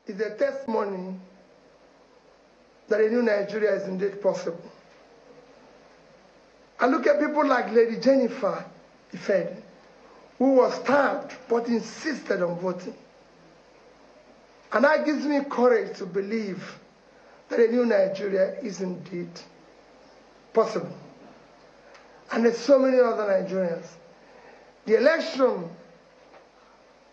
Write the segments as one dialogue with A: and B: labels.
A: is a testimony that a new Nigeria is indeed possible. I look at people like Lady Jennifer Ifed, who was stabbed but insisted on voting. And that gives me courage to believe that a new Nigeria is indeed possible. And there's so many other Nigerians. The election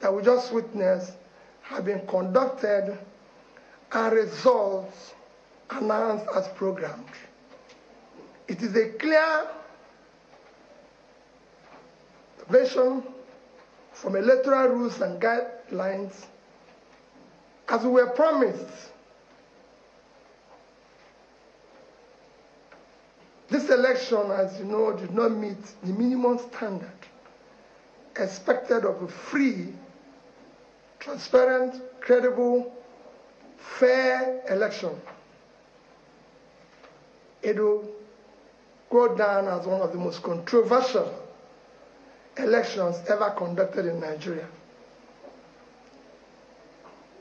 A: that we just witnessed have been conducted and results announced as programmed. It is a clear version from electoral rules and guidelines as we were promised. This election, as you know, did not meet the minimum standard expected of a free, transparent, credible, fair election. It will go down as one of the most controversial elections ever conducted in Nigeria.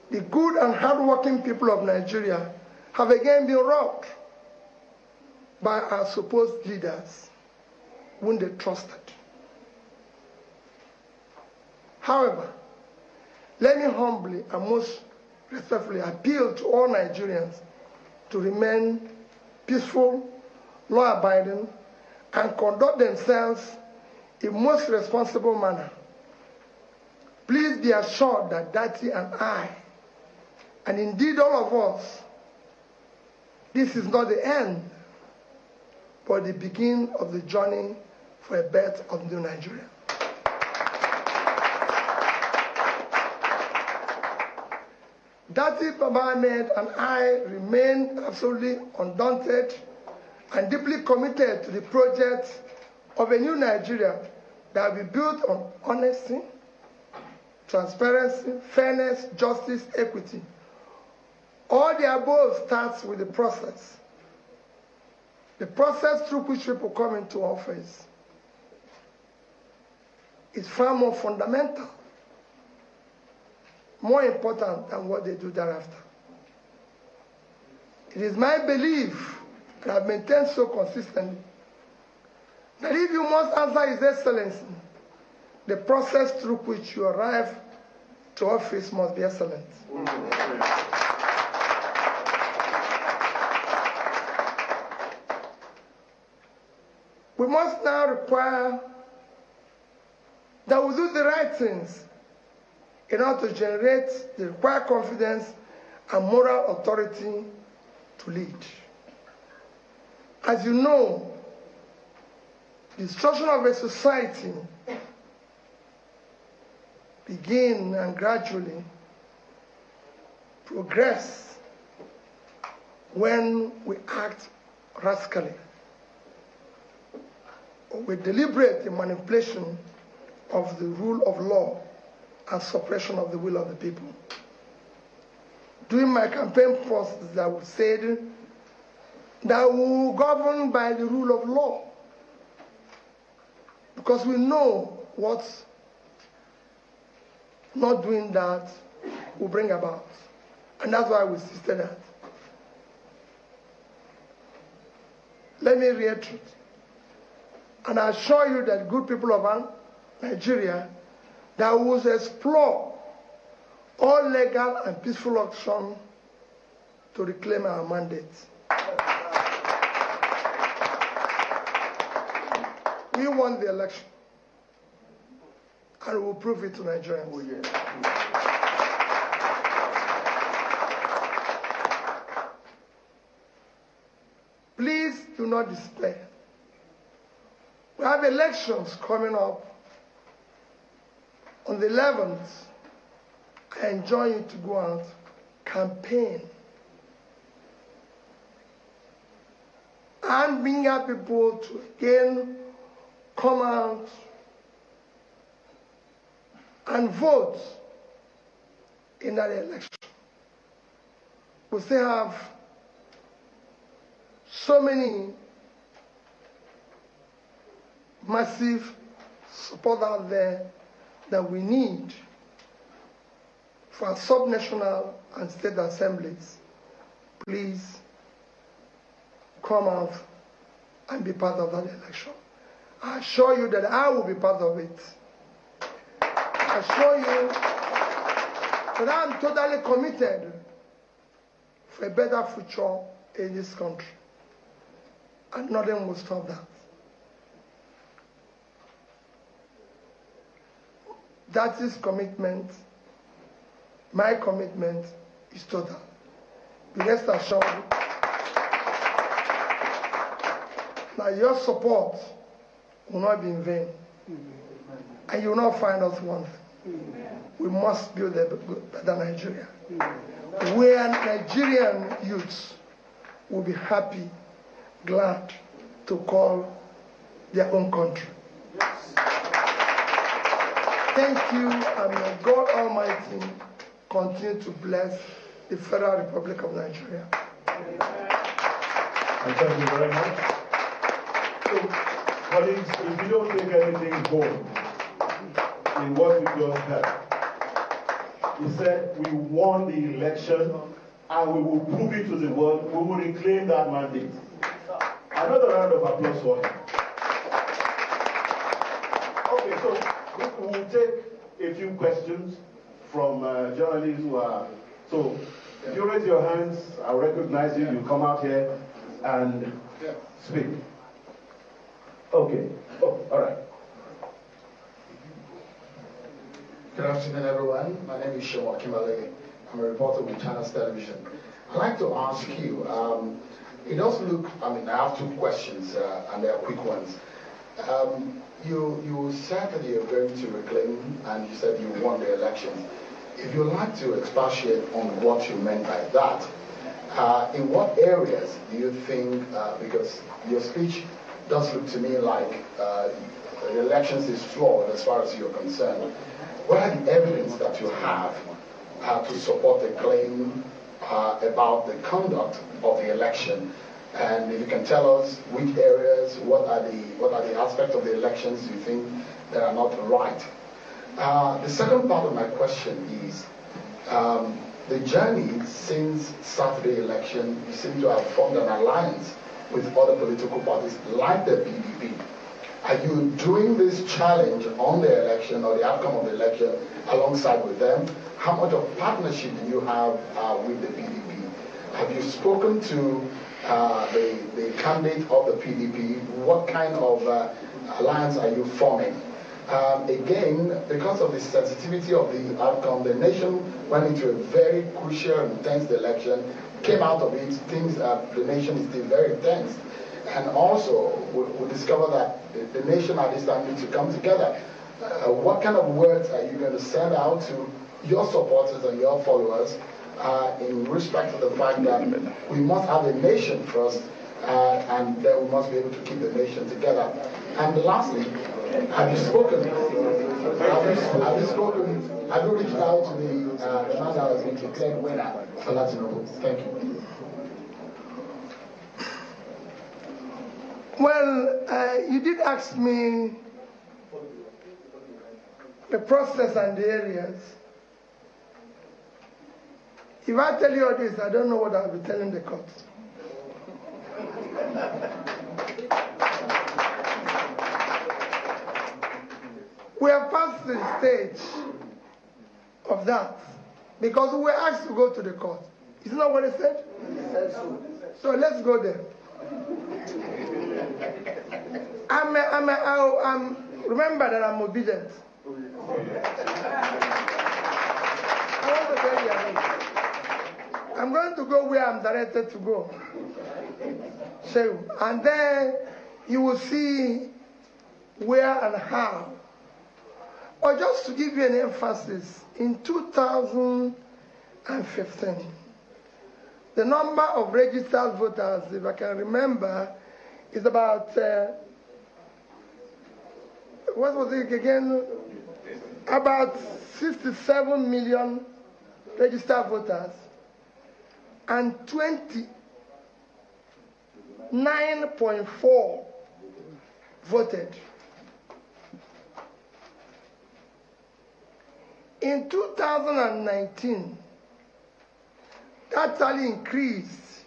A: The good and hardworking people of Nigeria have again been robbed by our supposed leaders whom they trusted. However, let me humbly and most respectfully appeal to all Nigerians to remain peaceful, law-abiding, and conduct themselves in most responsible manner. Please be assured that Dati and I, and indeed all of us, this is not the end, but the beginning of the journey for a birth of new Nigeria. Dati Baba Ahmed and I remain absolutely undaunted and deeply committed to the project of a new Nigeria that will be built on honesty, transparency, fairness, justice, equity. All the above starts with the process. The process through which people come into office is far more fundamental, more important than what they do thereafter. It is my belief, and I've maintained so consistently, that if you must answer His Excellency, the process through which you arrive to office must be excellent. We must now require that we do the right things in order to generate the required confidence and moral authority to lead. As you know, the destruction of a society begins and gradually progress when we act rascally or with deliberate manipulation of the rule of law and suppression of the will of the people. During my campaign process, I would say that we will govern by the rule of law, because we know what not doing that will bring about. And that's why we insisted that. Let me reiterate, and I assure you that good people of Nigeria, that we will explore all legal and peaceful action to reclaim our mandate. We won the election, and we will prove it to Nigerians. Oh, yeah. Please do not despair. We have elections coming up on the 11th. I enjoin you to go out, campaign, and bring out people to again come out and vote in that election. We still have so many massive support out there that we need for subnational and state assemblies, please come out and be part of that election. I assure you that I will be part of it. I assure you that I'm totally committed for a better future in this country. And nothing will stop that. That is commitment. My commitment is total. Be rest assured that your support will not be in vain. And you will not find us wanting. We must build a better Nigeria, where Nigerian youths will be happy, glad to call their own country. Thank you, and may God Almighty continue to bless the Federal Republic of Nigeria.
B: And thank you very much. So, colleagues, if you don't take anything home in what we just heard, he said we won the election and we will prove it to the world. We will reclaim that mandate. Another round of applause for him. Okay, so we will take a few questions from journalists who are. So, if you raise your hands, I'll recognize you. You come out here and speak. Okay. Oh, all right.
C: Good afternoon, everyone. My name is Shawa Kimale. I'm a reporter with Channels Television. I'd like to ask you, it does look, I have two questions, and they are quick ones. You said that you're going to reclaim, and you said you won the elections. If you'd like to expatiate on what you meant by that, in what areas do you think, because your speech does look to me like the elections is flawed as far as you're concerned. What are the evidence that you have to support the claim about the conduct of the election? And if you can tell us which areas, what are the aspects of the elections you think that are not right? The second part of my question is the journey since Saturday election. You seem to have formed an alliance with other political parties like the PDP. Are you doing this challenge on the election or the outcome of the election alongside with them? How much of partnership do you have with the PDP? Have you spoken to the candidate of the PDP? What kind of alliance are you forming? Again, because of the sensitivity of the outcome, the nation went into a very crucial and tense election, came out of it, things, the nation is still very tense. And also, we discover that the nation at this time needs to come together. What kind of words are you going to send out to your supporters and your followers in respect to the fact that we must have a nation first, and then we must be able to keep the nation together? And lastly, have you spoken? Have you reached out to the man that has been declared winner for Latin America? Thank you.
A: Well, you did ask me the process and the areas. If I tell you all this, I don't know what I'll be telling the court. We have passed the stage of that because we were asked to go to the court. Isn't that what he said? He said so. So let's go there. Remember that I'm obedient. I want to tell you, I'm going to go where I'm directed to go. So, and then you will see where and how. Or just to give you an emphasis, in 2015, the number of registered voters, if I can remember, is about, what was it again? About 67 million registered voters and 29.4 voted. In 2019, that tally increased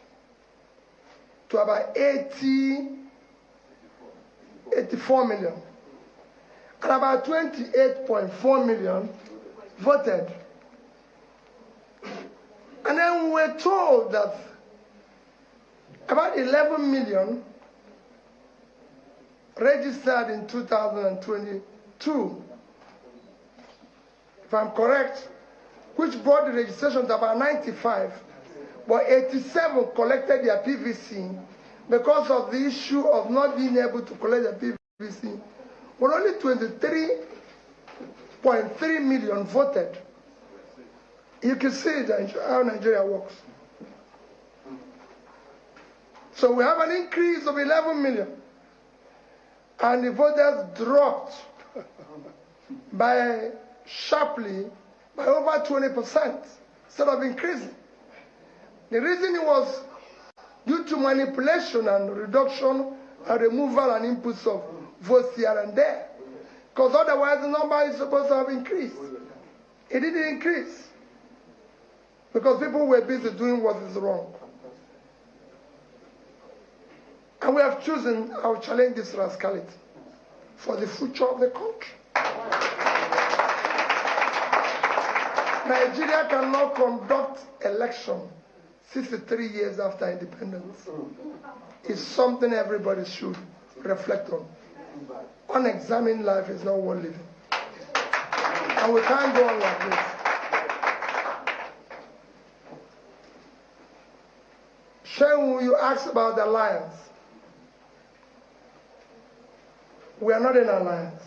A: to about 84 million. And about 28.4 million voted. And then we were told that about 11 million registered in 2022, if I'm correct, which brought the registration to about 95, but 87 collected their PVC because of the issue of not being able to collect their PVC. But only 23.3 million voted. You can see how Nigeria works. So we have an increase of 11 million. And the voters dropped sharply by over 20% instead of increasing. The reason it was due to manipulation and reduction and removal and inputs of votes here and there. Because otherwise the number is supposed to have increased. It didn't increase. Because people were busy doing what is wrong. And we have chosen, I will challenge this rascality for the future of the country. Nigeria cannot conduct election 63 years after independence. It's something everybody should reflect on. Unexamined life is not worth living. And we can't go on like this. Shehu, you asked about the alliance. We are not in alliance.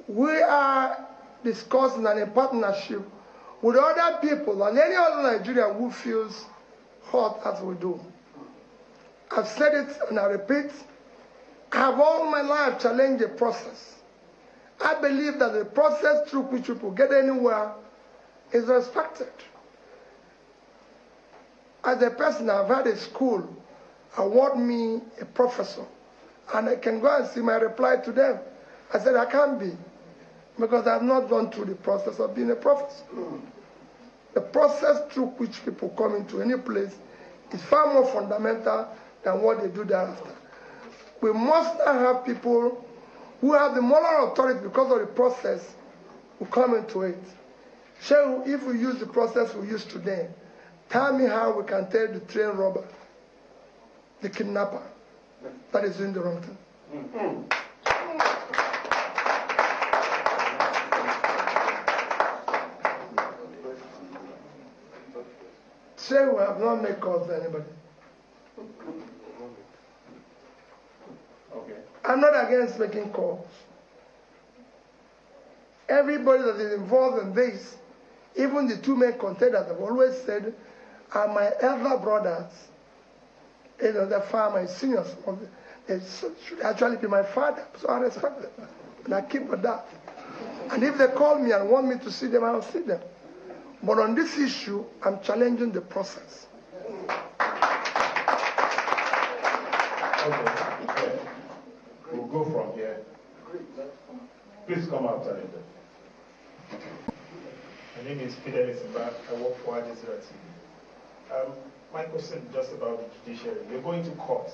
A: We are discussing and in partnership with other people and any other Nigerian who feels hurt as we do. I've said it and I repeat, I have all my life challenged the process. I believe that the process through which people get anywhere is respected. As a person, I've had a school award me a professor, and I can go and see my reply to them. I said, I can't be, because I've not gone through the process of being a professor. The process through which people come into any place is far more fundamental than what they do thereafter. We must not have people who have the moral authority because of the process who come into it. So if we use the process we use today, tell me how we can tell the train robber, the kidnapper, that is doing the wrong thing. Say we have not made calls to anybody.
B: Okay.
A: I'm not against making calls. Everybody that is involved in this, even the two main contenders, have always said, are my elder brothers. You know, they're far my seniors. They should actually be my father. So I respect them. And I keep with that. And if they call me and want me to see them, I'll see them. But on this issue, I'm challenging the process.
B: Okay. We'll go from here. Please come up, Talinda.
D: My name is Fidelis Mba. I work for Al Jazeera TV. My question is just about the judiciary. You're going to court.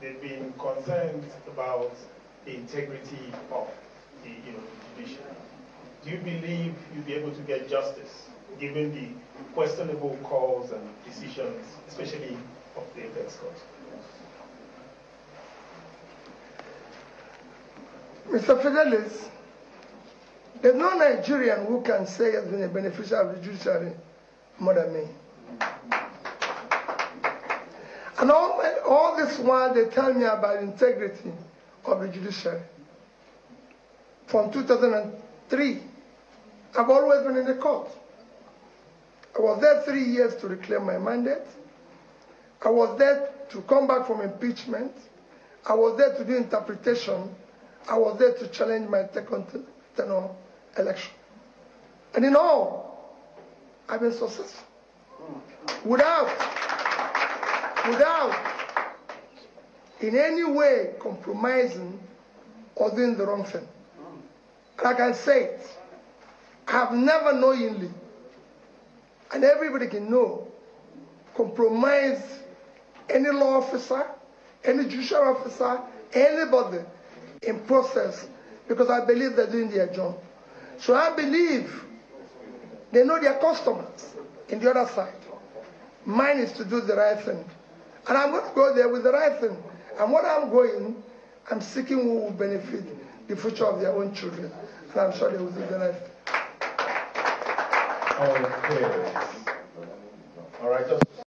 D: They've been concerned about the integrity of the judiciary. Do you believe you'll be able to get justice given the questionable calls and decisions, especially of the apex court?
A: Mr. Fidelis, there's no Nigerian who can say has been a beneficiary of the judiciary more than me. And all this while they tell me about integrity of the judiciary. From 2003, I've always been in the court. I was there 3 years to reclaim my mandate. I was there to come back from impeachment. I was there to do interpretation. I was there to challenge my second tenure election. And in all, I've been successful. Without in any way compromising or doing the wrong thing. And I can say it. I have never knowingly, and everybody can know, compromised any law officer, any judicial officer, anybody in process, because I believe they're doing their job. So I believe they know their customers in the other side. Mine is to do the right thing. And I'm going to go there with the right thing. And what I'm going, I'm seeking who will benefit the future of their own children. And I'm sure they will do the right thing.
B: Okay. All right, just